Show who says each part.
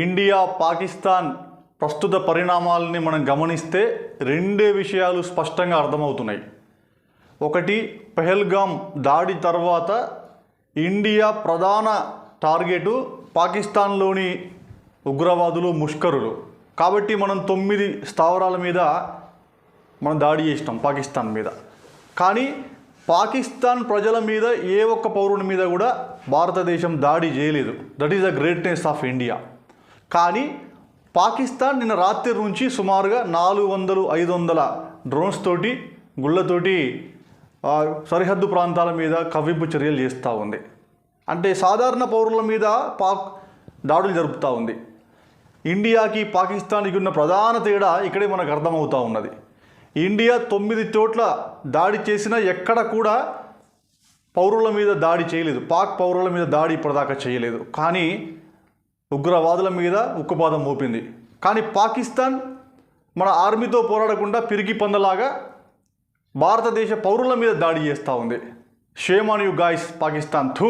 Speaker 1: India Pakistan ప్రస్తుత పరిణామాలని మనం గమనిస్తే రెండే విషయాలు స్పష్టంగా అర్థమవుతున్నాయి. ఒకటి, పెహల్గామ్ దాడి తర్వాత ఇండియా ప్రధాన టార్గెటు పాకిస్తాన్లోని ఉగ్రవాదులు, ముష్కరులు. కాబట్టి మనం 9 స్థావరాల మీద మనం దాడి చేసినాం పాకిస్తాన్ మీద. కానీ పాకిస్తాన్ ప్రజల మీద ఏ ఒక్క పౌరుని మీద కూడా భారతదేశం దాడి చేయలేదు. That is the greatness of India. కానీ పాకిస్తాన్ నిన్న రాత్రి నుంచి సుమారుగా 400-500 డ్రోన్స్ తోటి, గుళ్ళతోటి సరిహద్దు ప్రాంతాల మీద కవ్వింపు చర్యలు చేస్తూ ఉంది. అంటే సాధారణ పౌరుల మీద పాక్ దాడులు జరుపుతూ ఉంది. ఇండియాకి పాకిస్తాన్కి ఉన్న ప్రధాన తేడా ఇక్కడే మనకు అర్థమవుతూ ఉన్నది. ఇండియా 9 చోట్ల దాడి చేసినా ఎక్కడ కూడా పౌరుల మీద దాడి చేయలేదు. పాక్ పౌరుల మీద దాడి ఇప్పటిదాకా చేయలేదు. కానీ ఉగ్రవాదుల మీద ఉక్కుపాదం మోపింది. కానీ పాకిస్తాన్ మన ఆర్మీతో పోరాడకుండా పిరికి పందలాగా భారతదేశ పౌరుల మీద దాడి చేస్తూ ఉంది. Shame on you guys Pakistan. థూ.